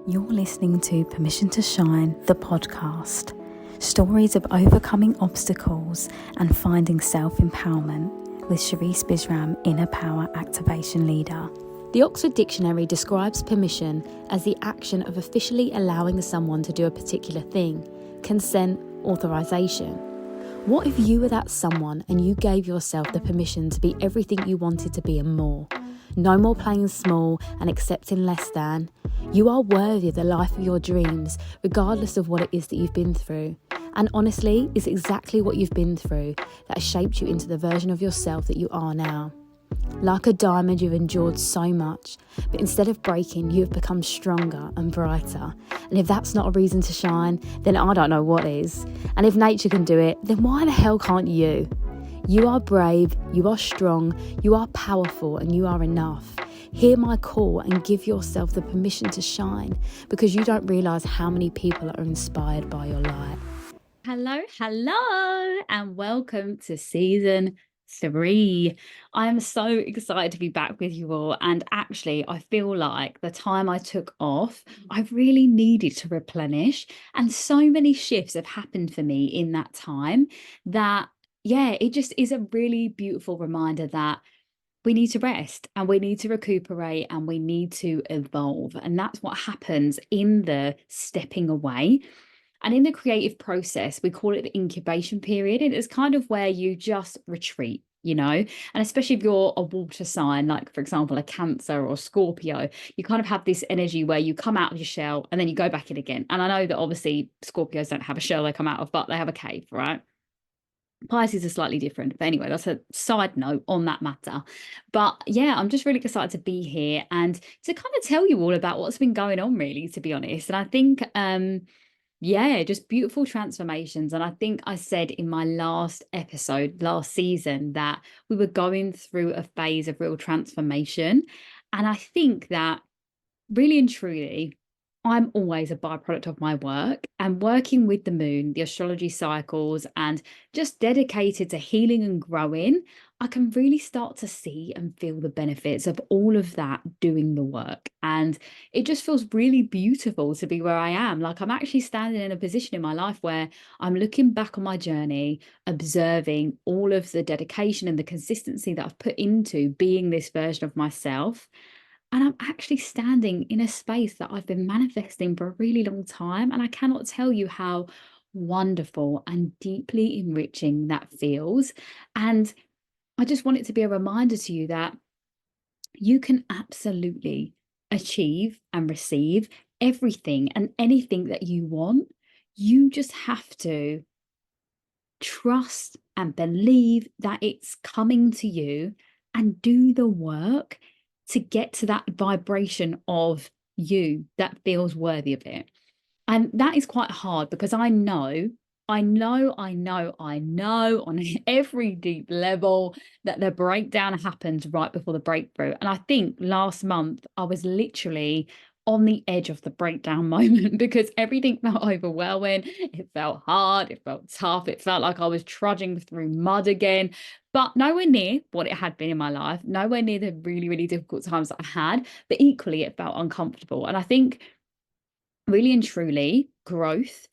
You're listening to Permission to Shine, the podcast. Stories of overcoming obstacles and finding self-empowerment with Sherisse Bisram, Inner Power Activation Leader. The Oxford Dictionary describes permission as the action of officially allowing someone to do a particular thing, consent, authorization. What if you were that someone and you gave yourself the permission to be everything you wanted to be and more? No more playing small and accepting less than. You are worthy of the life of your dreams, regardless of what it is that you've been through. And honestly, it's exactly what you've been through that has shaped you into the version of yourself that you are now. Like a diamond, you've endured so much, but instead of breaking, you have become stronger and brighter. And if that's not a reason to shine, then I don't know what is. And if nature can do it, then why the hell can't you? You are brave, you are strong, you are powerful, and you are enough. Hear my call and give yourself the permission to shine, because you don't realise how many people are inspired by your light. Hello, and welcome to season 3. I am so excited to be back with you all, and actually I feel like the time I took off, I really needed to replenish, and so many shifts have happened for me in that time that it just is a really beautiful reminder that we need to rest and we need to recuperate and we need to evolve. And that's what happens in the stepping away. And in the creative process, we call it the incubation period. And it's kind of where you just retreat, and especially if you're a water sign, like, for example, a Cancer or Scorpio, you kind of have this energy where you come out of your shell and then you go back in again. And I know that obviously Scorpios don't have a shell they come out of, but they have a cave, right? Pisces are slightly different, but anyway, that's a side note on that matter. But I'm just really excited to be here and to kind of tell you all about what's been going on, really, to be honest. And I think just beautiful transformations. And I think I said in my last episode last season that we were going through a phase of real transformation. And I think that really and truly, I'm always a byproduct of my work, and working with the moon, the astrology cycles, and just dedicated to healing and growing, I can really start to see and feel the benefits of all of that doing the work. And it just feels really beautiful to be where I am. Like, I'm actually standing in a position in my life where I'm looking back on my journey, observing all of the dedication and the consistency that I've put into being this version of myself. And I'm actually standing in a space that I've been manifesting for a really long time. And I cannot tell you how wonderful and deeply enriching that feels. And I just want it to be a reminder to you that you can absolutely achieve and receive everything and anything that you want. You just have to trust and believe that it's coming to you and do the work to get to that vibration of you that feels worthy of it. And that is quite hard, because I know on every deep level that the breakdown happens right before the breakthrough. And I think last month I was literally on the edge of the breakdown moment, because everything felt overwhelming. It felt hard. It felt tough. It felt like I was trudging through mud again, but nowhere near what it had been in my life, nowhere near the really, really difficult times that I had, but equally it felt uncomfortable. And I think really and truly, growth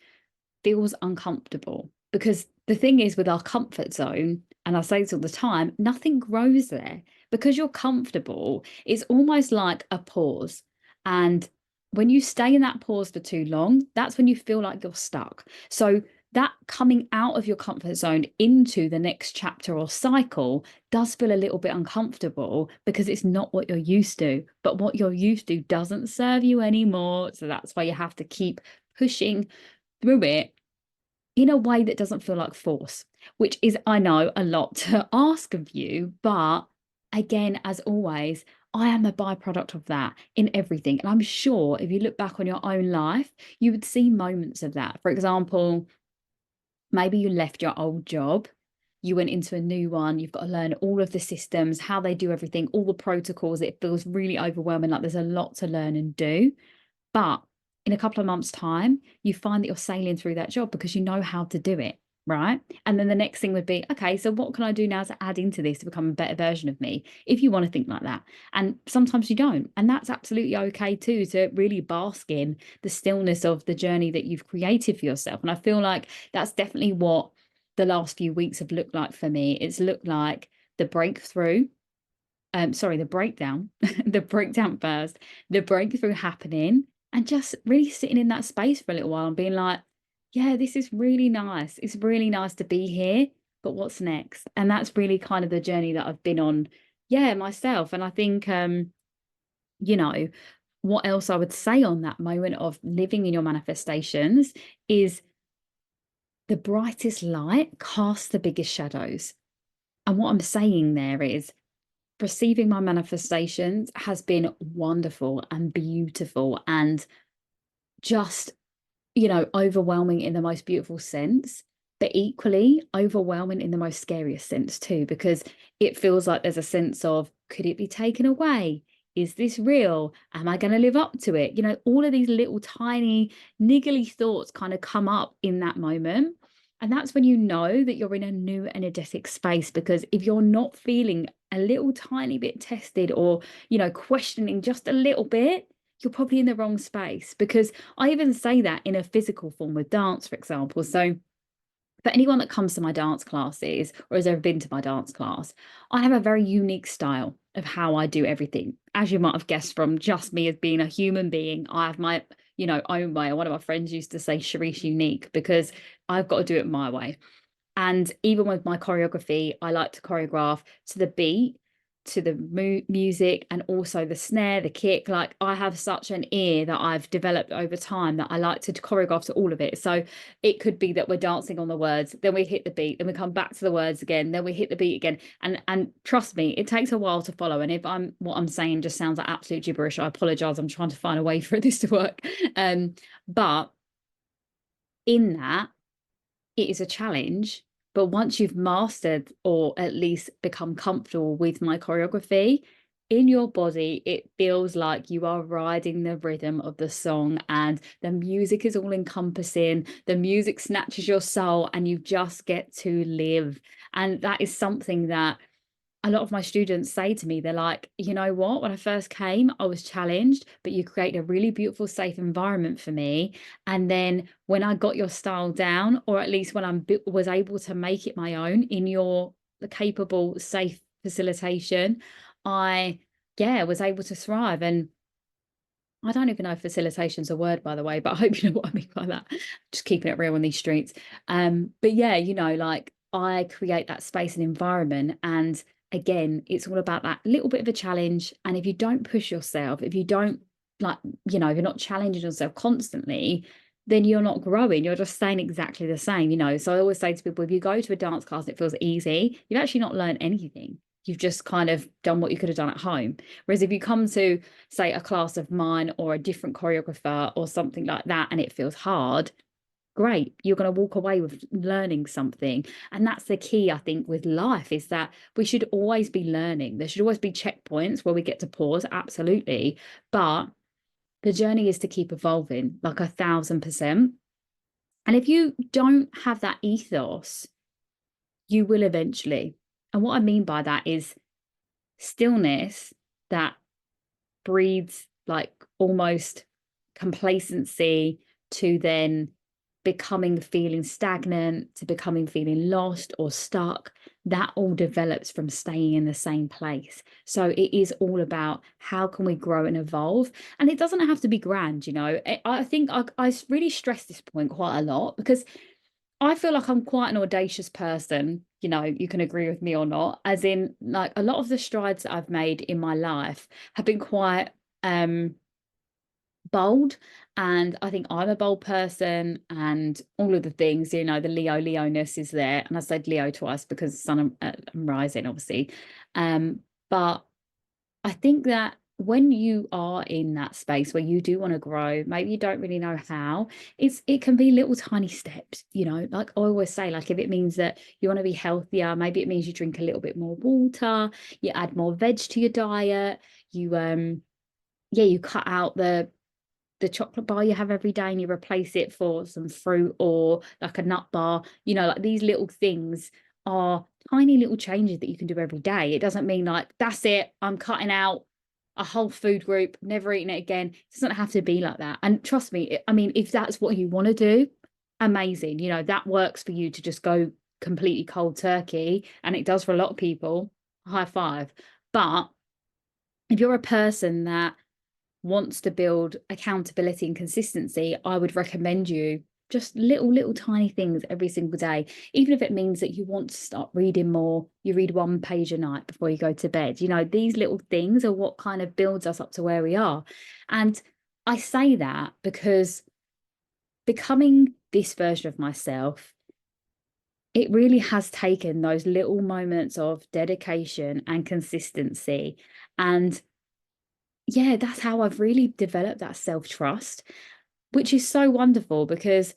feels uncomfortable, because the thing is, with our comfort zone, and I say this all the time, nothing grows there. Because you're comfortable, it's almost like a pause. And when you stay in that pause for too long, that's when you feel like you're stuck. So that coming out of your comfort zone into the next chapter or cycle does feel a little bit uncomfortable, because it's not what you're used to. But what you're used to doesn't serve you anymore. So that's why you have to keep pushing through it in a way that doesn't feel like force, which is, I know, a lot to ask of you. But again, as always, I am a byproduct of that in everything. And I'm sure if you look back on your own life, you would see moments of that. For example, maybe you left your old job, you went into a new one, you've got to learn all of the systems, how they do everything, all the protocols. It feels really overwhelming, like there's a lot to learn and do. But in a couple of months' time, you find that you're sailing through that job because you know how to do it. right? And then the next thing would be, okay, so what can I do now to add into this to become a better version of me? If you want to think like that. And sometimes you don't. And that's absolutely okay too, to really bask in the stillness of the journey that you've created for yourself. And I feel like that's definitely what the last few weeks have looked like for me. It's looked like the breakthrough, sorry, the breakdown, the breakdown first, the breakthrough happening, and just really sitting in that space for a little while and being like, yeah, this is really nice. It's really nice to be here, but what's next? And that's really kind of the journey that I've been on, yeah, myself. And I think, you know, what else I would say on that moment of living in your manifestations is the brightest light casts the biggest shadows. And what I'm saying there is, receiving my manifestations has been wonderful and beautiful and just, overwhelming in the most beautiful sense, but equally overwhelming in the most scariest sense too, because it feels like there's a sense of, could it be taken away? Is this real? Am I going to live up to it? All of these little tiny niggly thoughts kind of come up in that moment. And that's when you know that you're in a new energetic space, because if you're not feeling a little tiny bit tested or, questioning just a little bit, you're probably in the wrong space. Because I even say that in a physical form with dance, for example. So for anyone that comes to my dance classes or has ever been to my dance class, I have a very unique style of how I do everything. As you might have guessed from just me as being a human being, I have my, own way. One of my friends used to say Sherisse unique, because I've got to do it my way. And even with my choreography, I like to choreograph to the beat, to the music, and also the snare, the kick. Like, I have such an ear that I've developed over time that I like to choreograph to all of it. So it could be that we're dancing on the words, then we hit the beat, then we come back to the words again, then we hit the beat again. And trust me, it takes a while to follow. And if what I'm saying just sounds like absolute gibberish, I apologize. I'm trying to find a way for this to work. But in that, it is a challenge. But once you've mastered or at least become comfortable with my choreography, in your body, it feels like you are riding the rhythm of the song, and the music is all encompassing. The music snatches your soul and you just get to live. And that is something that a lot of my students say to me. They're like, you know what, when I first came, I was challenged, but you create a really beautiful, safe environment for me. And then when I got your style down, or at least when I was able to make it my own in your capable, safe facilitation, I, yeah, was able to thrive. And I don't even know if facilitation's a word, by the way, but I hope you know what I mean by that. Just keeping it real on these streets. But yeah, like, I create that space and environment. And again, it's all about that little bit of a challenge. And if you don't push yourself, if you don't, like, if you're not challenging yourself constantly, then you're not growing. You're just staying exactly the same. So I always say to people, if you go to a dance class and it feels easy, you've actually not learned anything. You've just kind of done what you could have done at home. Whereas if you come to, say, a class of mine or a different choreographer or something like that, and it feels hard, great, you're going to walk away with learning something. And that's the key, I think, with life, is that we should always be learning. There should always be checkpoints where we get to pause, absolutely, but the journey is to keep evolving, like 1,000%. And if you don't have that ethos, you will eventually. And what I mean by that is stillness that breeds like almost complacency, to then becoming feeling stagnant, to becoming feeling lost or stuck. That all develops from staying in the same place. So it is all about, how can we grow and evolve? And it doesn't have to be grand. I think I really stress this point quite a lot, because I feel like I'm quite an audacious person. You can agree with me or not, as in, like, a lot of the strides that I've made in my life have been quite bold. And I think I'm a bold person, and all of the things, the Leo-ness is there. And I said Leo twice because sun and rising, obviously. But I think that when you are in that space where you do want to grow, maybe you don't really know how, it can be little tiny steps. Like I always say, like, if it means that you want to be healthier, maybe it means you drink a little bit more water, you add more veg to your diet, you you cut out the the chocolate bar you have every day and you replace it for some fruit or like a nut bar, like these little things are tiny little changes that you can do every day. It doesn't mean like, that's it, I'm cutting out a whole food group, never eating it again. It doesn't have to be like that. And trust me, I mean, if that's what you want to do, amazing. That works for you to just go completely cold turkey. And it does for a lot of people. High five. But if you're a person that wants to build accountability and consistency, I would recommend you just little tiny things every single day. Even if it means that you want to start reading more, you read 1 page a night before you go to bed. These little things are what kind of builds us up to where we are. And I say that because becoming this version of myself, it really has taken those little moments of dedication and consistency. And yeah, that's how I've really developed that self-trust, which is so wonderful because,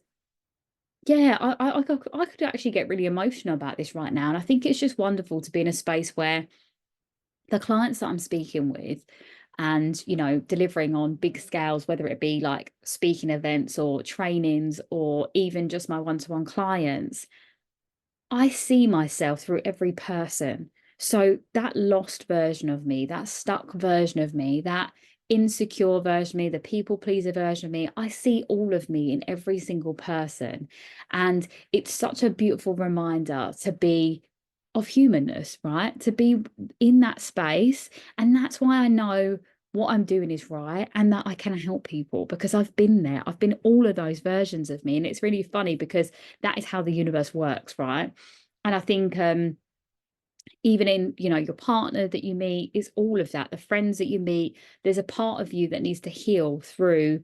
yeah, I could actually get really emotional about this right now. And I think it's just wonderful to be in a space where the clients that I'm speaking with and, delivering on big scales, whether it be like speaking events or trainings or even just my one-to-one clients, I see myself through every person. So that lost version of me, that stuck version of me, that insecure version of me, the people pleaser version of me, I see all of me in every single person. And it's such a beautiful reminder to be of humanness, right? To be in that space. And that's why I know what I'm doing is right and that I can help people because I've been there. I've been all of those versions of me. And it's really funny because that is how the universe works, right? And I think even in, your partner that you meet is all of that. The friends that you meet, there's a part of you that needs to heal through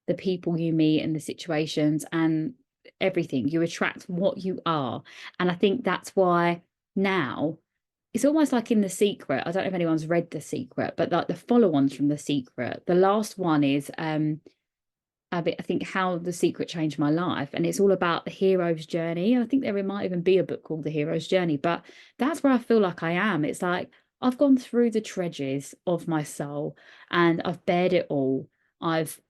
the people you meet and the situations and everything. You attract what you are. And I think that's why now it's almost like in The Secret. I don't know if anyone's read The Secret, but like the follow-ons from The Secret, the last one is I think How the Secret Changed My Life, and it's all about the hero's journey. I think there might even be a book called The Hero's Journey, but that's where I feel like I am. It's like I've gone through the treaches of my soul and I've bared it all. I've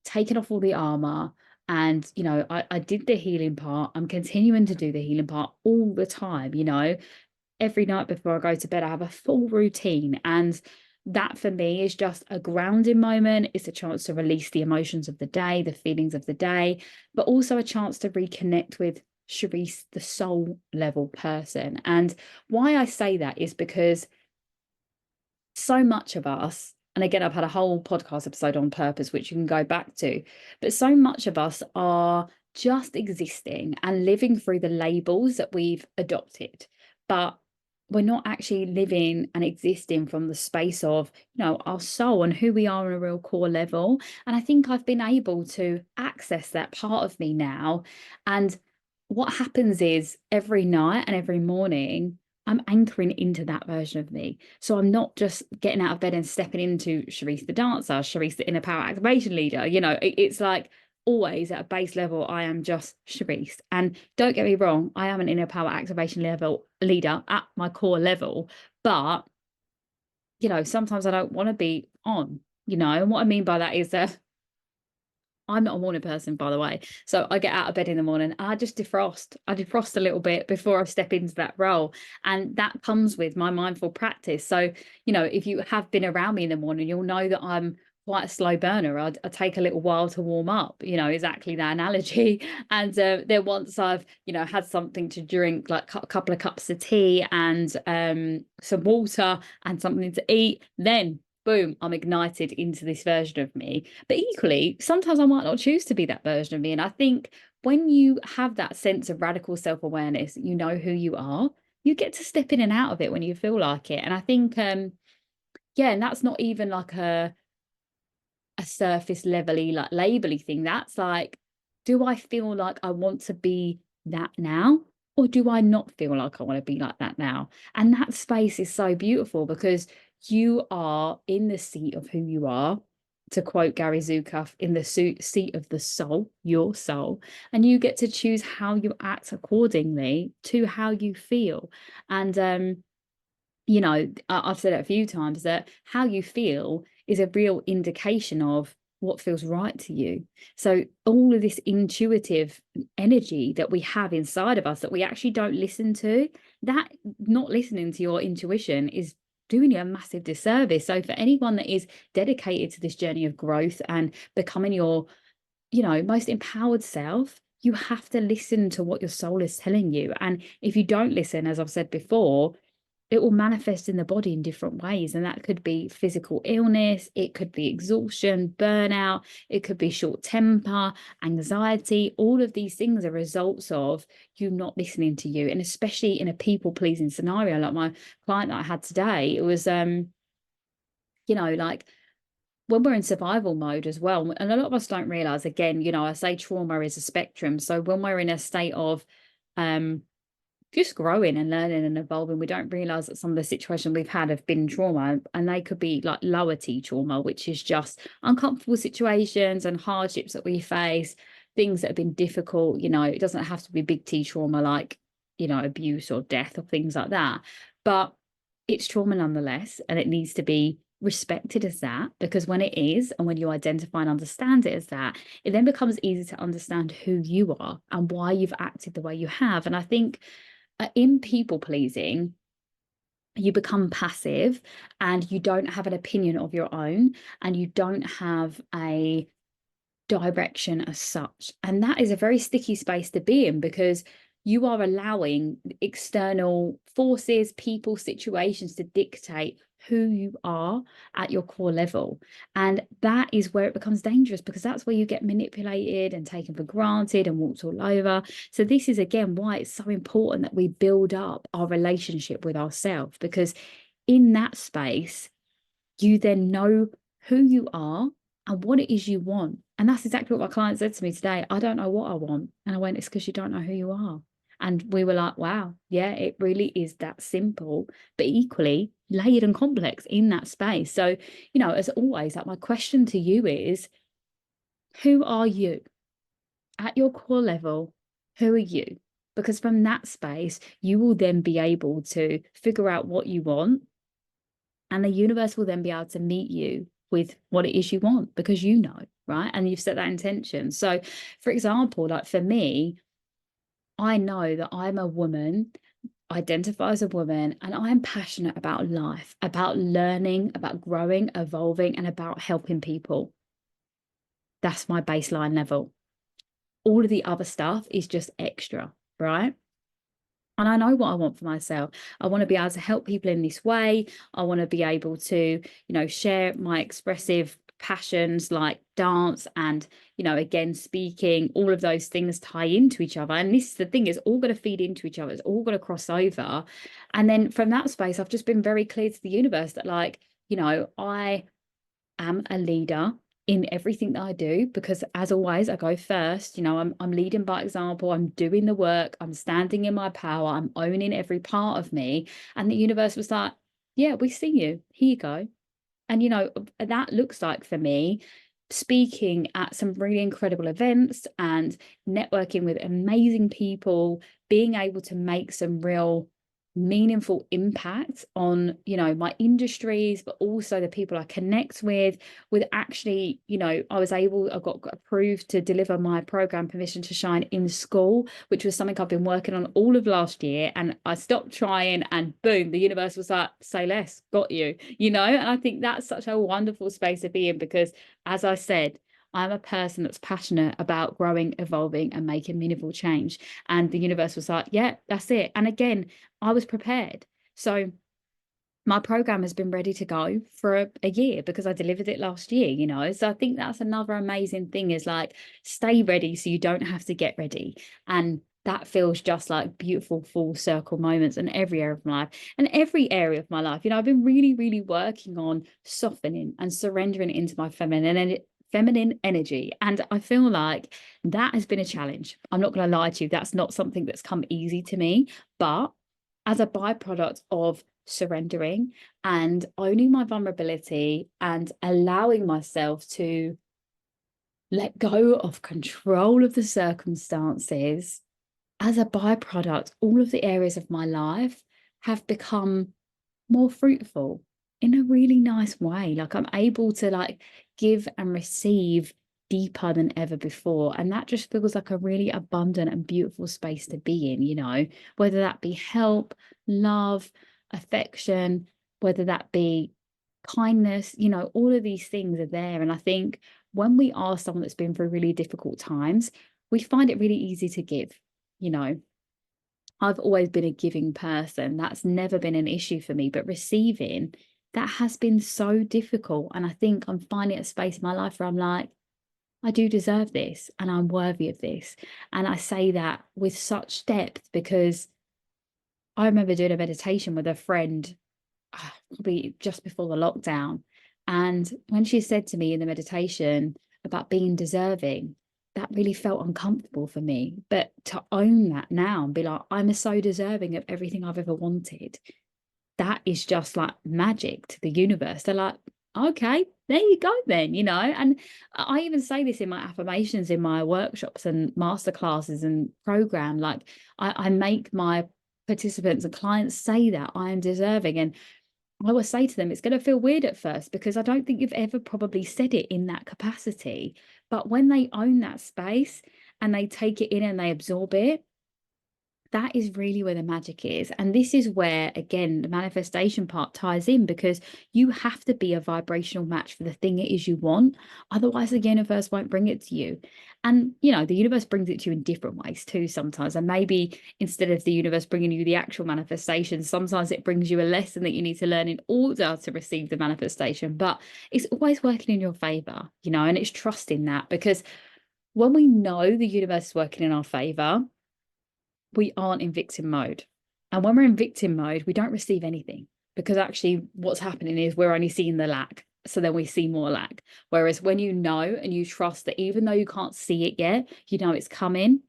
taken off all the armor, and I did the healing part. I'm continuing to do the healing part all the time. Every night before I go to bed, I have a full routine. And that for me is just a grounding moment. It's a chance to release the emotions of the day, the feelings of the day, but also a chance to reconnect with Sherisse, the soul level person. And why I say that is because so much of us, and again, I've had a whole podcast episode on purpose, which you can go back to, but so much of us are just existing and living through the labels that we've adopted. But we're not actually living and existing from the space of, our soul and who we are on a real core level. And I think I've been able to access that part of me now. And what happens is every night and every morning, I'm anchoring into that version of me. So I'm not just getting out of bed and stepping into Sherisse the dancer, Sherisse the inner power activation leader. It's like always at a base level, I am just Sherisse. And don't get me wrong, I am an inner power activation level leader at my core level. But, sometimes I don't want to be on, and what I mean by that is that I'm not a morning person, by the way. So I get out of bed in the morning and I just defrost. I defrost a little bit before I step into that role. And that comes with my mindful practice. So, if you have been around me in the morning, you'll know that I'm quite a slow burner. I take a little while to warm up, exactly that analogy. And then once I've, had something to drink, like a couple of cups of tea and some water and something to eat, then boom, I'm ignited into this version of me. But equally, sometimes I might not choose to be that version of me. And I think when you have that sense of radical self-awareness, you know who you are, you get to step in and out of it when you feel like it. And I think, yeah, and that's not even like a surface level-y, like label-y thing. That's like, do I feel like I want to be that now? Or do I not feel like I want to be like that now? And that space is so beautiful because you are in the seat of who you are, to quote Gary Zukav, in the seat of the soul, your soul, and you get to choose how you act accordingly to how you feel. And I've said it a few times that how you feel is a real indication of what feels right to you. So all of this intuitive energy that we have inside of us that we actually don't listen to, that not listening to your intuition is doing you a massive disservice. So for anyone that is dedicated to this journey of growth and becoming your, most empowered self, you have to listen to what your soul is telling you. And if you don't listen, as I've said before, it will manifest in the body in different ways. And that could be physical illness, it could be exhaustion, burnout, it could be short temper, anxiety. All of these things are results of you not listening to you. And especially in a people-pleasing scenario, like my client that I had today, it was like when we're in survival mode as well, and a lot of us don't realize, again, I say trauma is a spectrum. So when we're in a state of just growing and learning and evolving, we don't realize that some of the situations we've had have been trauma, and they could be like lower T trauma, which is just uncomfortable situations and hardships that we face, things that have been difficult. It doesn't have to be big T trauma like, abuse or death or things like that, but it's trauma nonetheless, and it needs to be respected as that, because when it is, and when you identify and understand it as that, it then becomes easy to understand who you are and why you've acted the way you have. And I think in people pleasing, you become passive and you don't have an opinion of your own, and you don't have a direction as such. And that is a very sticky space to be in, because you are allowing external forces, people, situations to dictate who you are at your core level. And that is where it becomes dangerous, because that's where you get manipulated and taken for granted and walked all over. So this is, again, why it's so important that we build up our relationship with ourselves, because in that space, you then know who you are and what it is you want. And that's exactly what my client said to me today. I don't know what I want. And I went, it's because you don't know who you are. And we were like, wow, yeah, it really is that simple, but equally layered and complex in that space. So, as always, like, my question to you is, who are you at your core level? Who are you? Because from that space, you will then be able to figure out what you want, and the universe will then be able to meet you with what it is you want, because right? And you've set that intention. So, for example, like for me, I know that I'm a woman, identify as a woman, and I'm passionate about life, about learning, about growing, evolving, and about helping people. That's my baseline level. All of the other stuff is just extra, right? And I know what I want for myself. I want to be able to help people in this way. I want to be able to, share my expressive passions like dance and, again, speaking. All of those things tie into each other. And this is the thing, it's all going to feed into each other. It's all going to cross over. And then from that space, I've just been very clear to the universe that, like, I am a leader in everything that I do, because, as always, I go first. I'm leading by example. I'm doing the work. I'm standing in my power. I'm owning every part of me. And the universe was like, yeah, we see you. Here you go. And, that looks like, for me, speaking at some really incredible events and networking with amazing people, being able to make some real meaningful impact on, my industries, but also the people I connect with actually, I got approved to deliver my program Permission to Shine in school, which was something I've been working on all of last year. And I stopped trying, and boom, the universe was like, say less, got you, and I think that's such a wonderful space to be in, because, as I said, I'm a person that's passionate about growing, evolving, and making meaningful change. And the universe was like, yeah, that's it. And again, I was prepared. So my program has been ready to go for a year, because I delivered it last year, So I think that's another amazing thing, is like, stay ready so you don't have to get ready. And that feels just like beautiful full circle moments in every area of my life, and every area of my life. I've been really, really working on softening and surrendering into my feminine energy. And I feel like that has been a challenge. I'm not going to lie to you. That's not something that's come easy to me, but as a byproduct of surrendering and owning my vulnerability and allowing myself to let go of control of the circumstances, as a byproduct, all of the areas of my life have become more fruitful in a really nice way. Like, I'm able to, like, give and receive deeper than ever before. And that just feels like a really abundant and beautiful space to be in, you know, whether that be help, love, affection, whether that be kindness, you know, all of these things are there. And I think when we are someone that's been through really difficult times, we find it really easy to give, you know. I've always been a giving person. That's never been an issue for me, but receiving, that has been so difficult. And I think I'm finding a space in my life where I'm like, I do deserve this and I'm worthy of this. And I say that with such depth because I remember doing a meditation with a friend probably just before the lockdown. And when she said to me in the meditation about being deserving, that really felt uncomfortable for me. But to own that now and be like, I'm so deserving of everything I've ever wanted, that is just like magic to the universe. They're like, okay, there you go then, you know. And I even say this in my affirmations in my workshops and masterclasses and program. Like I make my participants and clients say that I am deserving. And I always say to them, it's going to feel weird at first because I don't think you've ever probably said it in that capacity. But when they own that space and they take it in and they absorb it, that is really where the magic is. And this is where, again, the manifestation part ties in because you have to be a vibrational match for the thing it is you want. Otherwise, the universe won't bring it to you. And, you know, the universe brings it to you in different ways too sometimes. And maybe instead of the universe bringing you the actual manifestation, sometimes it brings you a lesson that you need to learn in order to receive the manifestation. But it's always working in your favor, you know, and it's trusting that because when we know the universe is working in our favor, we aren't in victim mode. And when we're in victim mode, we don't receive anything because actually what's happening is we're only seeing the lack. So then we see more lack. Whereas when you know and you trust that even though you can't see it yet, you know it's coming,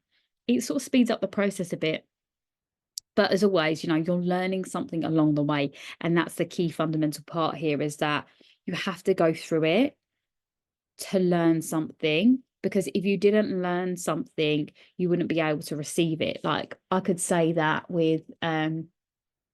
it sort of speeds up the process a bit. But as always, you know, you're learning something along the way. And that's the key fundamental part here is that you have to go through it to learn something, because if you didn't learn something you wouldn't be able to receive it. Like I could say that with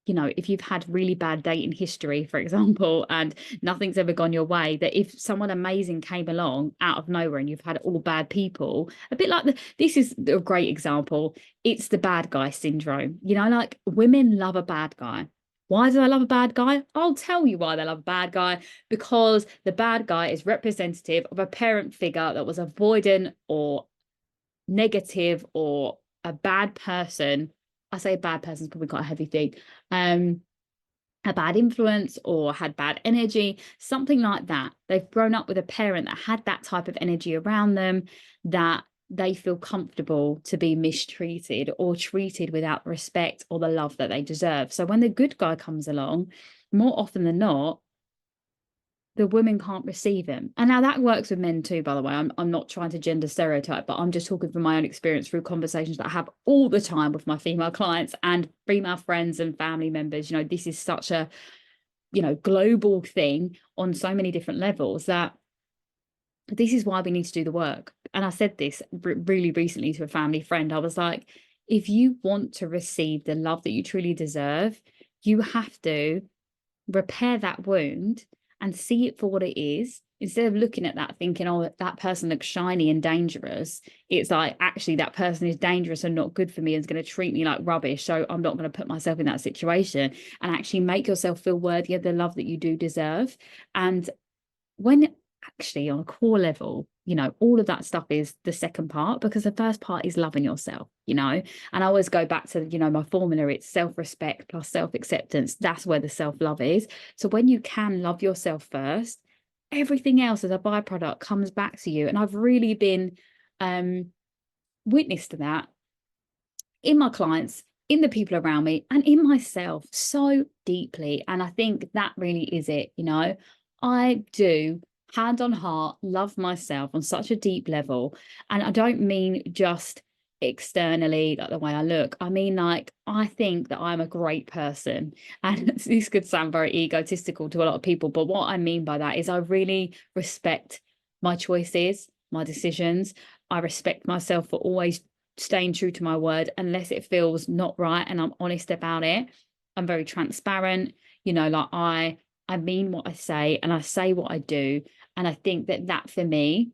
you know, if you've had really bad dating history, for example, and nothing's ever gone your way, that if someone amazing came along out of nowhere and you've had all bad people, a bit like this is a great example. It's the bad guy syndrome. You know, like women love a bad guy. Why do they love a bad guy? I'll tell you why they love a bad guy. Because the bad guy is representative of a parent figure that was avoidant or negative or a bad person. I say a bad person is probably quite a heavy thing. A bad influence or had bad energy, something like that. They've grown up with a parent that had that type of energy around them, that they feel comfortable to be mistreated or treated without respect or the love that they deserve. So when the good guy comes along, more often than not, the women can't receive him. And now that works with men too, by the way. I'm not trying to gender stereotype, but I'm just talking from my own experience through conversations that I have all the time with my female clients and female friends and family members. You know, this is such a, you know, global thing on so many different levels that this is why we need to do the work. And I said this really recently to a family friend. I was like, if you want to receive the love that you truly deserve, you have to repair that wound and see it for what it is. Instead of looking at that thinking, oh, that person looks shiny and dangerous, it's like, actually, that person is dangerous and not good for me and is going to treat me like rubbish. So I'm not going to put myself in that situation, and actually make yourself feel worthy of the love that you do deserve. And when actually on a core level, you know, all of that stuff is the second part, because the first part is loving yourself, you know. And I always go back to, you know, my formula. It's self-respect plus self-acceptance. That's where the self-love is. So when you can love yourself first, everything else as a byproduct comes back to you. And I've really been witness to that in my clients, in the people around me, and in myself so deeply. And I think that really is it. You know, I do, hand on heart, love myself on such a deep level. And I don't mean just externally, like the way I look. I mean, like, I think that I'm a great person. And this could sound very egotistical to a lot of people, but what I mean by that is I really respect my choices, my decisions. I respect myself for always staying true to my word unless it feels not right, and I'm honest about it. I'm very transparent, you know, like I mean what I say and I say what I do. And I think that for me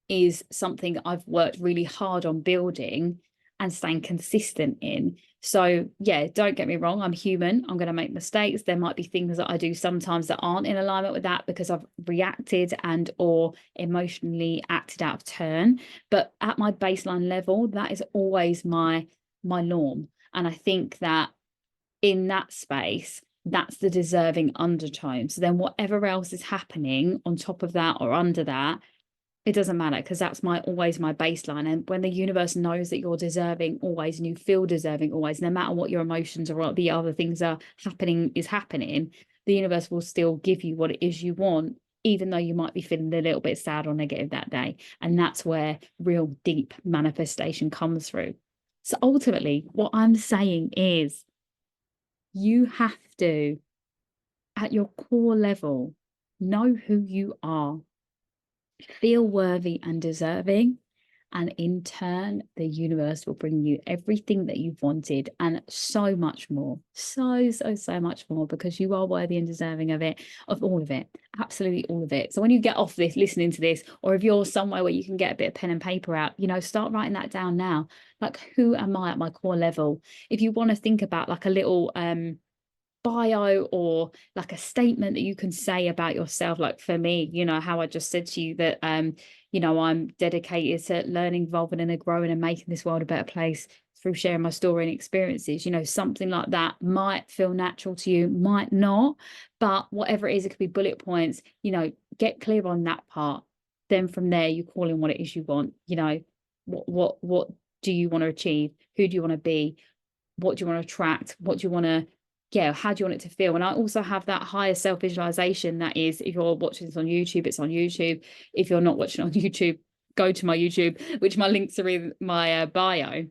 is something I've worked really hard on building and staying consistent in. So yeah, don't get me wrong, I'm human. I'm going to make mistakes. There might be things that I do sometimes that aren't in alignment with that because I've reacted and or emotionally acted out of turn. But at my baseline level, that is always my norm. And I think that in that space, that's the deserving undertone. So then whatever else is happening on top of that or under that, it doesn't matter, because that's always my baseline. And when the universe knows that you're deserving always, and you feel deserving always, no matter what your emotions or what the other things are happening, the universe will still give you what it is you want, even though you might be feeling a little bit sad or negative that day. And that's where real deep manifestation comes through. So ultimately, what I'm saying is you have to, at your core level, know who you are. Feel worthy and deserving, and in turn the universe will bring you everything that you've wanted and so much more, so much more, because you are worthy and deserving of it, of all of it, absolutely all of it. So when you get off this listening to this, or if you're somewhere where you can get a bit of pen and paper out, start writing that down now. Like, who am I at my core level? If you want to think about like a little bio or like a statement that you can say about yourself, like for me, how I just said to you that I'm dedicated to learning, evolving and growing and making this world a better place through sharing my story and experiences. Something like that might feel natural to you, might not, but whatever it is, it could be bullet points. Get clear on that part. Then from there, you call in what it is you want. What do you want to achieve? Who do you want to be? What do you want to attract? What do you want to, how do you want it to feel? And I also have that higher self visualization. That is, if you're watching this on YouTube, it's on YouTube. If you're not watching on YouTube, go to my YouTube, which my links are in my bio.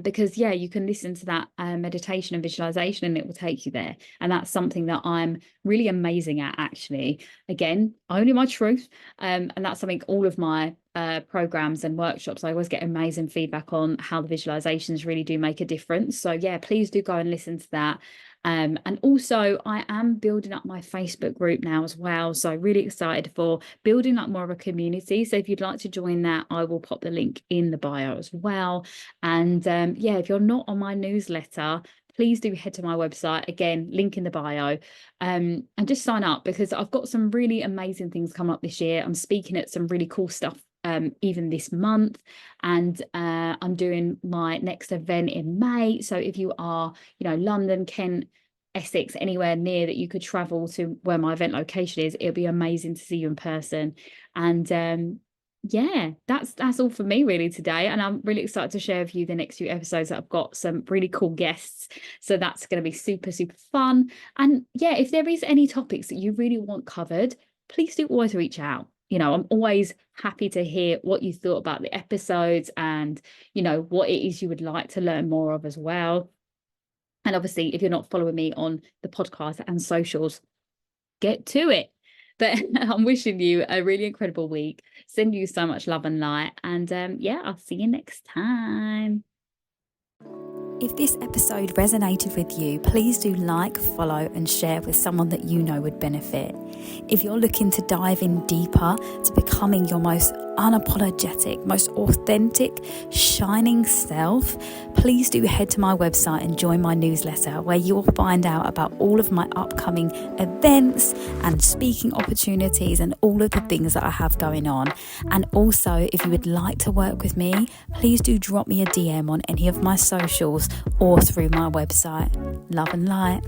Because you can listen to that meditation and visualization and it will take you there. And that's something that I'm really amazing at, actually. Again, only my truth. And that's something all of my programs and workshops, I always get amazing feedback on how the visualizations really do make a difference. So please do go and listen to that. And also I am building up my Facebook group now as well. So really excited for building up more of a community. So if you'd like to join that, I will pop the link in the bio as well. And if you're not on my newsletter, please do head to my website, again, link in the bio, and just sign up, because I've got some really amazing things coming up this year. I'm speaking at some really cool stuff even this month, and I'm doing my next event in May. So if you are London, Kent, Essex, anywhere near that you could travel to where my event location is, it'll be amazing to see you in person. And that's all for me really today, and I'm really excited to share with you the next few episodes that I've got some really cool guests, so that's going to be super fun. And if there is any topics that you really want covered, please do always reach out. I'm always happy to hear what you thought about the episodes and what it is you would like to learn more of as well. And obviously, if you're not following me on the podcast and socials, get to it. But I'm wishing you a really incredible week. Send you so much love and light. And I'll see you next time. If this episode resonated with you, please do like, follow and share with someone that you know would benefit. If you're looking to dive in deeper to becoming your most unapologetic, most authentic, shining self, please do head to my website and join my newsletter, where you will find out about all of my upcoming events and speaking opportunities and all of the things that I have going on. And also, if you would like to work with me, please do drop me a DM on any of my socials or through my website. Love and light.